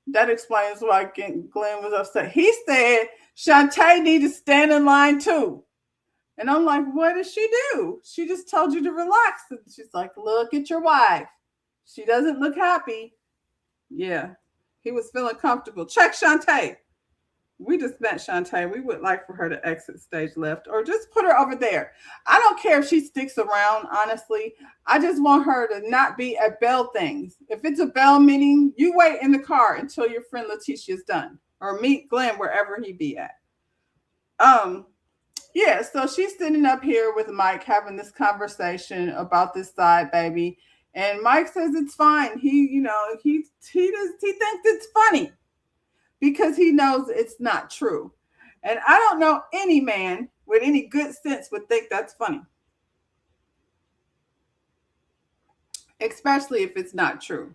That explains why Glenn was upset. He said Shantae need to stand in line too. And I'm like, what did she do? She just told you to relax. And she's like, look at your wife. She doesn't look happy. Yeah. He was feeling comfortable. Check Shantae. We just met Shantae. We would like for her to exit stage left or just put her over there. I don't care if she sticks around, honestly. I just want her to not be at Belle things. If it's a Belle meeting, you wait in the car until your friend Letitia's done or meet Glenn wherever he be at. Yeah, so she's sitting up here with Mike having this conversation about this side baby. And Mike says it's fine. He thinks it's funny because he knows it's not true. And I don't know any man with any good sense would think that's funny, especially if it's not true.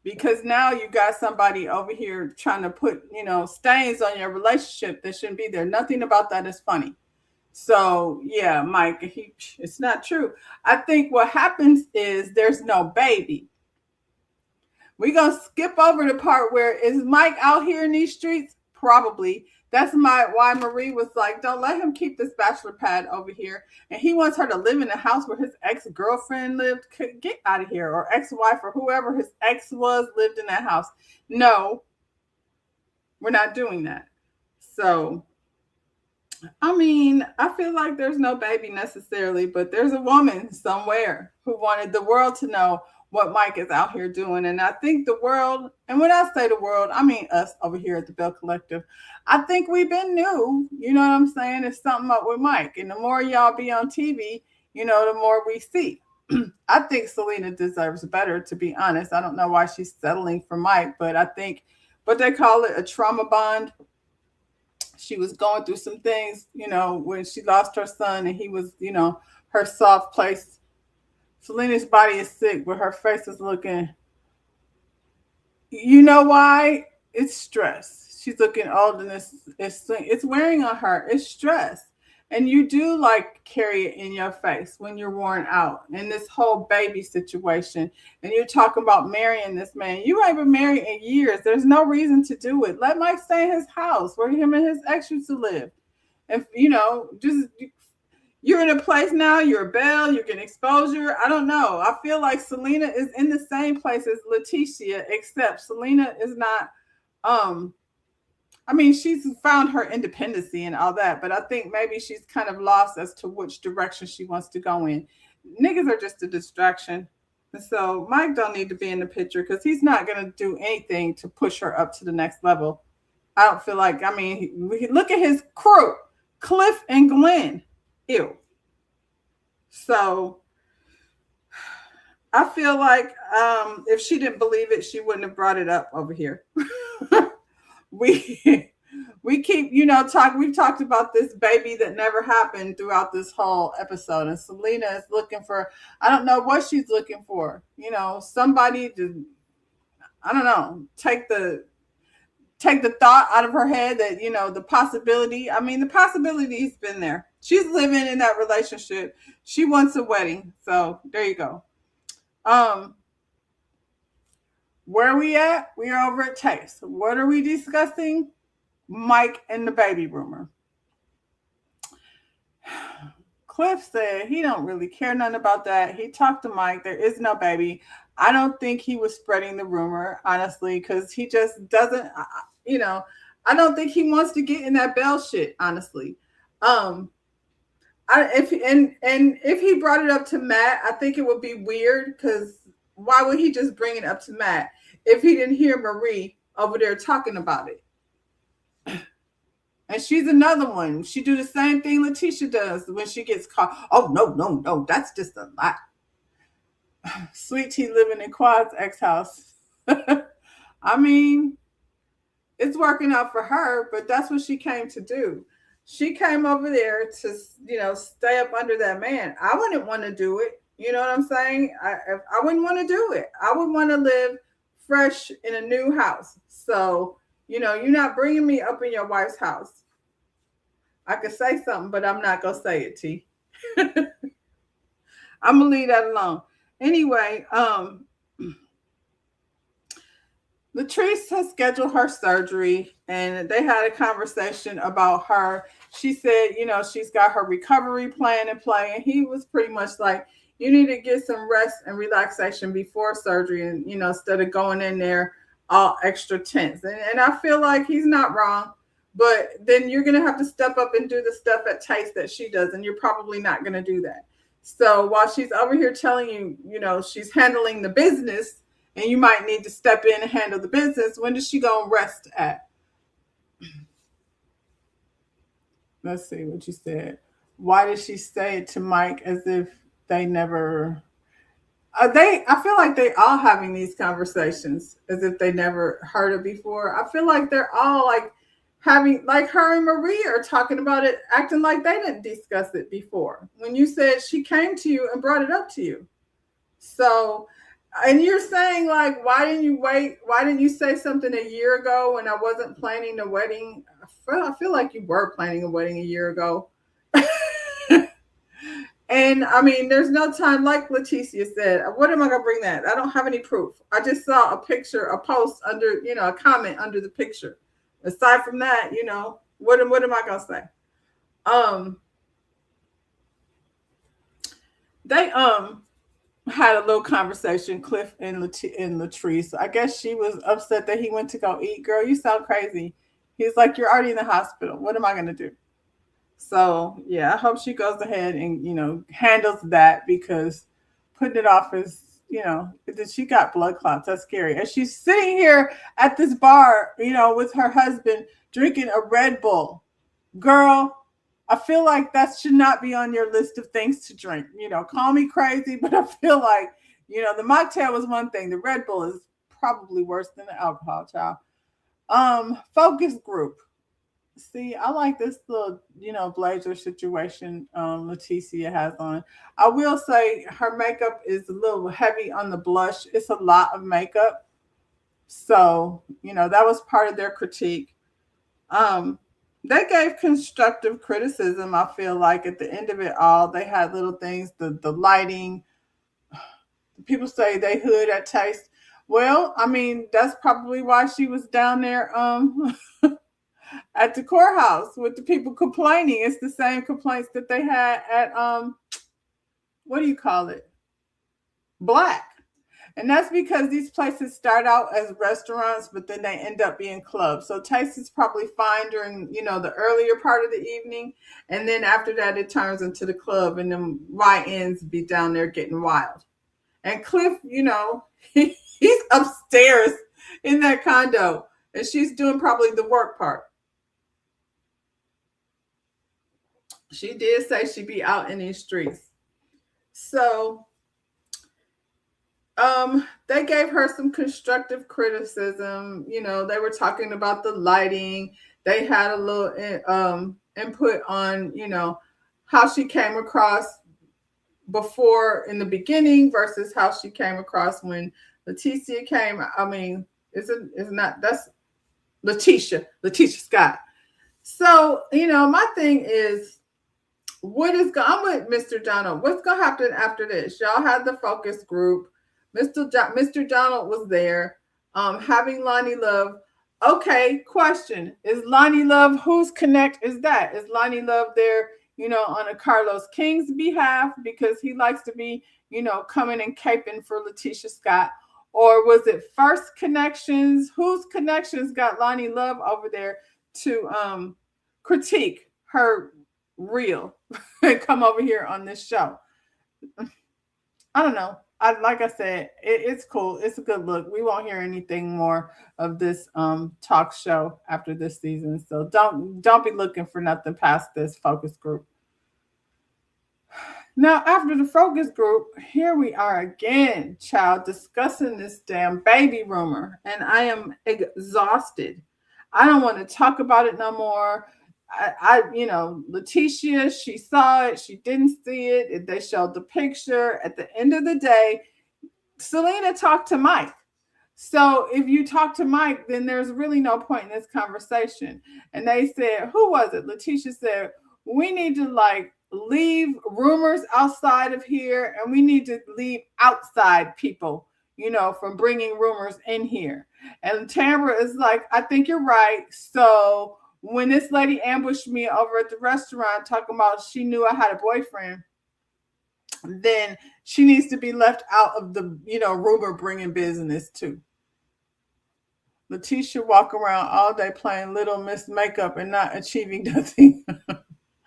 Because now you got somebody over here trying to put, stains on your relationship that shouldn't be there. Nothing about that is funny. So yeah, Mike, it's not true. I think what happens is there's no baby. We're gonna skip over the part where is Mike out here in these streets? Probably. That's why Marie was like, don't let him keep this bachelor pad over here. And he wants her to live in a house where his ex-girlfriend lived. Get out of here. Or ex-wife or whoever his ex was lived in that house. No, we're not doing that. So I mean, I feel like there's no baby necessarily, but there's a woman somewhere who wanted the world to know what Mike is out here doing. And I think the world, and when I say the world, I mean us over here at the Belle Collective. I think we've been new. You know what I'm saying? It's something up with Mike. And the more y'all be on TV, the more we see. I think Selena deserves better, to be honest. I don't know why she's settling for Mike, but I think what they call it a trauma bond. She was going through some things, when she lost her son and he was, her soft place. Selena's body is sick, but her face is looking, you know why? It's stress. She's looking old and it's wearing on her. It's stress. And you do like carry it in your face when you're worn out in this whole baby situation. And you're talking about marrying this man. You ain't been married in years. There's no reason to do it. Let Mike stay in his house where him and his ex used to live. If just you're in a place now, you're a Belle, you're getting exposure. I don't know. I feel like Selena is in the same place as Leticia, except Selena is not I mean, she's found her independency and all that, but I think maybe she's kind of lost as to which direction she wants to go in. Niggas are just a distraction. And so Mike don't need to be in the picture because he's not going to do anything to push her up to the next level. I don't feel like, I mean, look at his crew, Cliff and Glenn. Ew. So I feel like if she didn't believe it, she wouldn't have brought it up over here. we we keep we've talked about this baby that never happened throughout this whole episode, and Selena is looking for, I don't know what she's looking for, somebody to, I don't know, take the thought out of her head that the possibility, I mean the possibility's been there. She's living in that relationship. She wants a wedding, so there you go. um where are we at? We are over at Taste. What are we discussing? Mike and the baby rumor. Cliff said he don't really care nothing about that. He talked to Mike. There is no baby. I don't think he was spreading the rumor, honestly, because he just doesn't, I don't think he wants to get in that Belle shit, honestly. Um, if he brought it up to Matt, I think it would be weird because why would he just bring it up to Matt if he didn't hear Marie over there talking about it? And she's another one. She do the same thing Leticia does when she gets caught. Oh, no, no, no. That's just a lie. Sweet tea living in Quad's ex-house. I mean, it's working out for her, but that's what she came to do. She came over there to, stay up under that man. I wouldn't want to do it. You know what I'm saying? I wouldn't want to do it. I would want to live fresh in a new house. So, you're not bringing me up in your wife's house. I could say something, but I'm not going to say it, T. I'm going to leave that alone. Anyway, Latrice has scheduled her surgery, and they had a conversation about her. She said, she's got her recovery plan in play, and he was pretty much like, you need to get some rest and relaxation before surgery, and instead of going in there all extra tense. And I feel like he's not wrong, but then you're going to have to step up and do the stuff at Taste that she does, and you're probably not going to do that. So while she's over here telling you, she's handling the business, and you might need to step in and handle the business, when does she go and rest at? Let's see what you said. Why did she say it to Mike as if they never... I feel like they all having these conversations as if they never heard it before. I feel like they're all like having, like her and Marie are talking about it, acting like they didn't discuss it before. When you said she came to you and brought it up to you. So, and you're saying like, why didn't you wait? Why didn't you say something a year ago when I wasn't planning a wedding? I feel like you were planning a wedding a year ago. And I mean, there's no time, like Leticia said. What am I gonna bring that? I don't have any proof. I just saw a picture, a post under, a comment under the picture. Aside from that, what am I gonna say? Um, they had a little conversation, Cliff and Latrice. I guess she was upset that he went to go eat. Girl, you sound crazy. He's like, you're already in the hospital. What am I gonna do? So yeah, I hope she goes ahead and handles that, because putting it off is, that she got blood clots. That's scary. And she's sitting here at this bar, with her husband drinking a Red Bull. Girl, I feel like that should not be on your list of things to drink. Call me crazy, but I feel like, the mocktail was one thing. The Red Bull is probably worse than the alcohol, child. Focus group. See, I like this little, blazer situation Leticia has on. I will say her makeup is a little heavy on the blush. It's a lot of makeup. So, that was part of their critique. Um, they gave constructive criticism, I feel like, at the end of it all. They had little things, the lighting. People say they hood at taste. Well, I mean, that's probably why she was down there at the courthouse with the people complaining. It's the same complaints that they had at what do you call it? Black. And that's because these places start out as restaurants, but then they end up being clubs. So taste is probably fine during, the earlier part of the evening. And then after that, it turns into the club, and then YNs be down there getting wild. And Cliff, he's upstairs in that condo, and she's doing probably the work part. She did say she'd be out in these streets. So they gave her some constructive criticism. They were talking about the lighting. They had a little input on, how she came across before in the beginning versus how she came across when Leticia came. I mean, it's not, that's Letitia Scott. So, my thing is, I'm with Mr. Donald. What's gonna happen after this? Y'all had the focus group. Mr. Donald was there, having Lonnie Love. Okay, question: is Lonnie Love, whose connect is that? Is Lonnie Love there, on a Carlos King's behalf because he likes to be, coming and caping for Letitia Scott, or was it First Connections? Whose connections got Lonnie Love over there to critique her reel and come over here on this show? I don't know. Like I said, it's cool. It's a good look. We won't hear anything more of this talk show after this season. So don't be looking for nothing past this focus group. Now, after the focus group, here we are again, child, discussing this damn baby rumor. And I am exhausted. I don't want to talk about it no more. Leticia, she saw it, she didn't see it. They showed the picture. At the end of the day, Selena talked to Mike. So if you talk to Mike, then there's really no point in this conversation. And they said, who was it? Leticia said, we need to leave rumors outside of here, and we need to leave outside people, from bringing rumors in here. And Tambra is like, I think you're right. So when this lady ambushed me over at the restaurant talking about she knew I had a boyfriend, then she needs to be left out of the, rumor bringing business too. Leticia walk around all day playing Little Miss Makeup and not achieving nothing.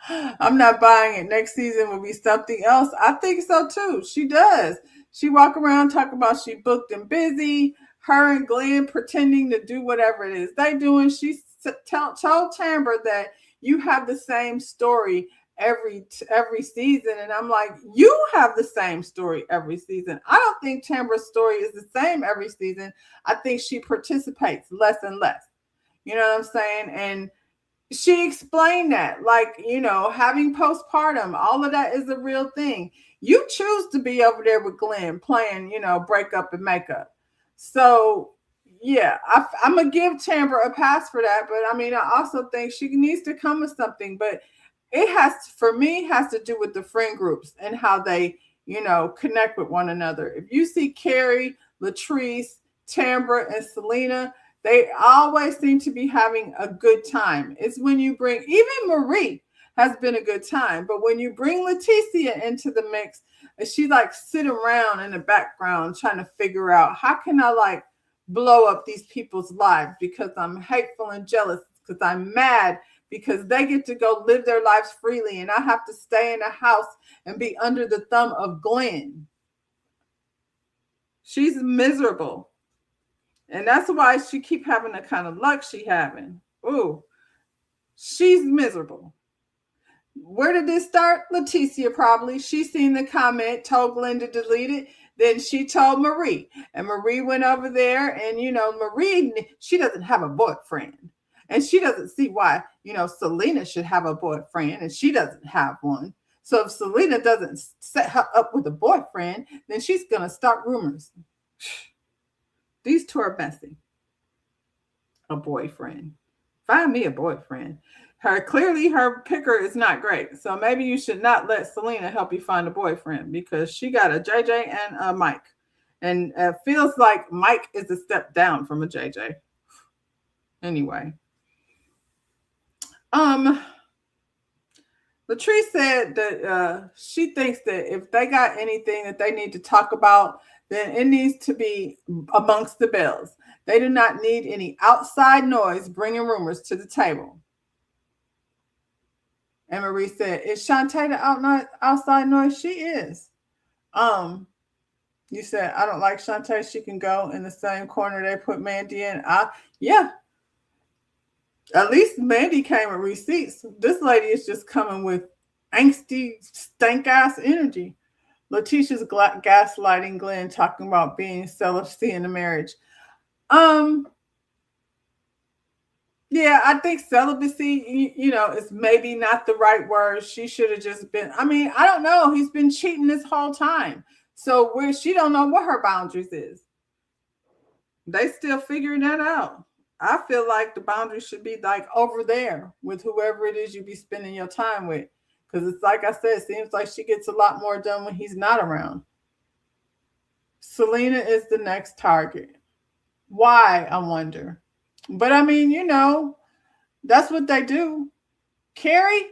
I'm not buying it. Next season will be something else. I think so too. She does. She walk around talking about she booked and busy. Her and Glenn pretending to do whatever it is they doing. She told Tambra that you have the same story every season, and I'm like, you have the same story every season. I don't think Tambra's story is the same every season. I think she participates less and less. You know what I'm saying? And she explained that, like, having postpartum, all of that is a real thing. You choose to be over there with Glenn playing, break up and make up. So yeah, I'm gonna give Tambra a pass for that, but I mean, I also think she needs to come with something. But it for me, has to do with the friend groups and how they, connect with one another. If you see Carrie, Latrice, Tambra, and Selena, they always seem to be having a good time. It's when you bring, even Marie has been a good time, but when you bring Leticia into the mix, she like sit around in the background trying to figure out, how can I like blow up these people's lives because I'm hateful and jealous, because I'm mad because they get to go live their lives freely and I have to stay in a house and be under the thumb of Glenn. She's miserable. And that's why she keep having the kind of luck she having. Ooh, she's miserable. Where did this start? Leticia probably. She seen the comment, told Glenn to delete it. Then she told Marie. And Marie went over there. And, Marie, she doesn't have a boyfriend. And she doesn't see why, Selena should have a boyfriend. And she doesn't have one. So if Selena doesn't set her up with a boyfriend, then she's going to start rumors. These two are messy. A boyfriend. Find me a boyfriend. Clearly her picker is not great. So maybe you should not let Selena help you find a boyfriend, because she got a JJ and a Mike. And it feels like Mike is a step down from a JJ. Anyway. Latrice said that she thinks that if they got anything that they need to talk about, then it needs to be amongst the Bells. They do not need any outside noise bringing rumors to the table. And Marie said, is Shantae the outside noise? She is. You said, I don't like Shantae. She can go in the same corner they put Mandy in. Yeah. At least Mandy came with receipts. This lady is just coming with angsty, stank-ass energy. Letitia's gaslighting Glenn, talking about being celibacy in the marriage. Yeah, I think celibacy, is maybe not the right word. She should have just been, I don't know. He's been cheating this whole time. So she don't know what her boundaries is. They still figuring that out. I feel like the boundaries should be like over there with whoever it is you be spending your time with. Because it's like I said, it seems like she gets a lot more done when he's not around. Selena is the next target. Why, I wonder. But that's what they do. Carrie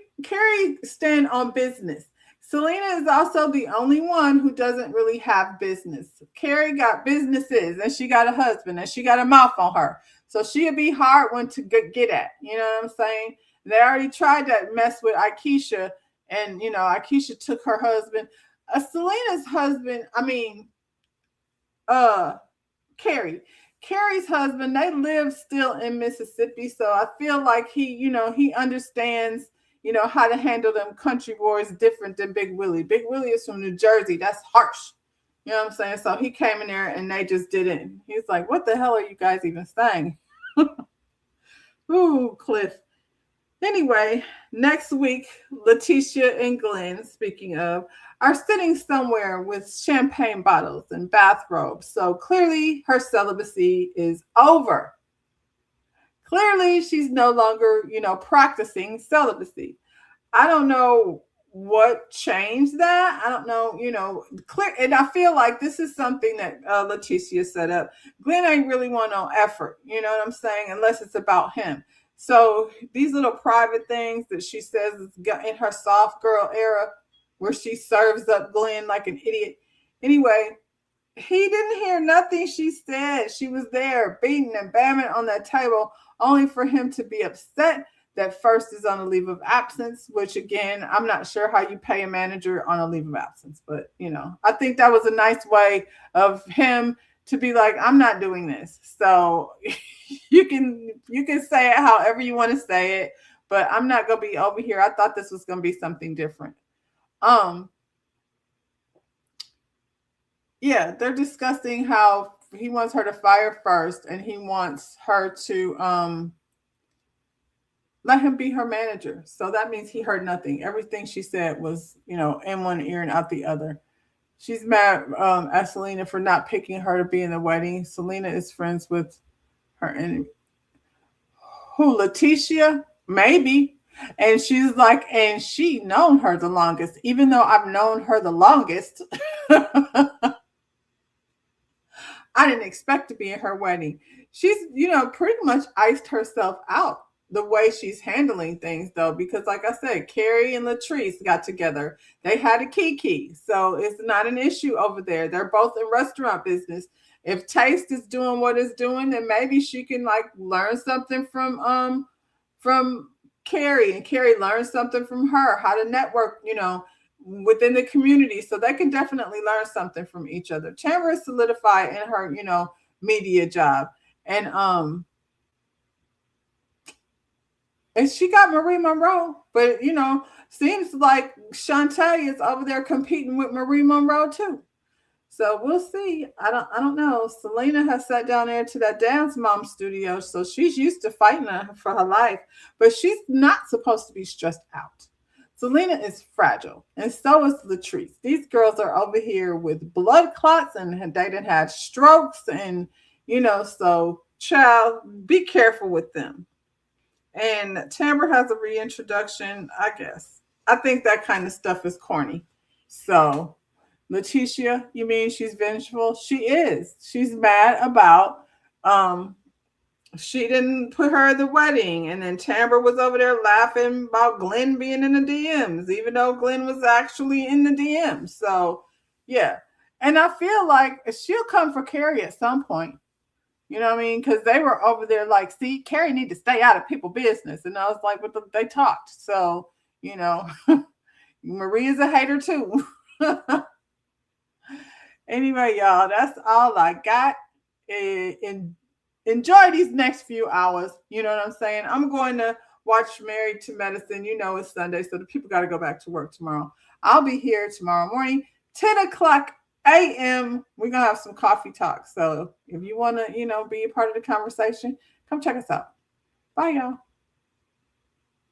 stand on business. Selena is also the only one who doesn't really have business. Carrie got businesses, and she got a husband, and she got a mouth on her. So she'll be hard one to get at. You know what I'm saying? They already tried that mess with Aikisha, and Aikisha took her husband. Selena's husband, Carrie's husband, they live still in Mississippi. So I feel like he understands, how to handle them country boys different than Big Willie. Big Willie is from New Jersey. That's harsh. You know what I'm saying? So he came in there and they just didn't. He's like, what the hell are you guys even saying? Ooh, Cliff. Anyway, next week, Leticia and Glenn, speaking of, are sitting somewhere with champagne bottles and bathrobes. So clearly her celibacy is over. Clearly she's no longer, practicing celibacy. I don't know what changed that. I don't know, clear. And I feel like this is something that Leticia set up. Glenn ain't really want no effort. You know what I'm saying? Unless it's about him. So these little private things that she says is in her soft girl era, where she serves up Glenn like an idiot. Anyway, he didn't hear nothing she said. She was there beating and bamming on that table, only for him to be upset that First is on a leave of absence, which again, I'm not sure how you pay a manager on a leave of absence, but I think that was a nice way of him to be like, I'm not doing this. So you can say it however you want to say it, but I'm not gonna be over here. I thought this was gonna be something different. Um, yeah, they're discussing how he wants her to fire first, and he wants her to let him be her manager. So that means he heard nothing. Everything she said was, in one ear and out the other. She's mad at Selena for not picking her to be in the wedding. Selena is friends with her enemy. Who, Letitia? Maybe. And she's like, and she known her the longest, even though I've known her the longest. I didn't expect to be in her wedding. She's, pretty much iced herself out the way she's handling things, though, because, like I said, Carrie and Latrice got together. They had a kiki, so it's not an issue over there. They're both in restaurant business. If Taste is doing what it's doing, then maybe she can like learn something from Carrie, and Carrie learns something from her, how to network, within the community. So they can definitely learn something from each other. Tamara is solidified in her, media job. And she got Marie Monroe, but seems like Shantae is over there competing with Marie Monroe too. So we'll see. I don't know. Selena has sat down there to that Dance Mom studio, so she's used to fighting for her life, but she's not supposed to be stressed out. Selena is fragile, and so is Latrice. These girls are over here with blood clots, and they done had strokes, and so child, be careful with them. And Tamara has a reintroduction, I guess. I think that kind of stuff is corny. So Letitia, you mean she's vengeful? She is. She's mad about um she didn't put her at the wedding, and then Tamara was over there laughing about Glenn being in the DMs, even though Glenn was actually in the DMs. So yeah. And I feel like she'll come for Carrie at some point. You know what I mean? Because they were over there like, see, Carrie need to stay out of people's business. And I was like, but they talked. So, you know, Maria's a hater too. Anyway, y'all, that's all I got. Enjoy these next few hours. You know what I'm saying? I'm going to watch Married to Medicine. You know it's Sunday, so the people got to go back to work tomorrow. I'll be here tomorrow morning, 10 o'clock a.m. We're going to have some coffee talk. So if you want to, be a part of the conversation, come check us out. Bye, y'all.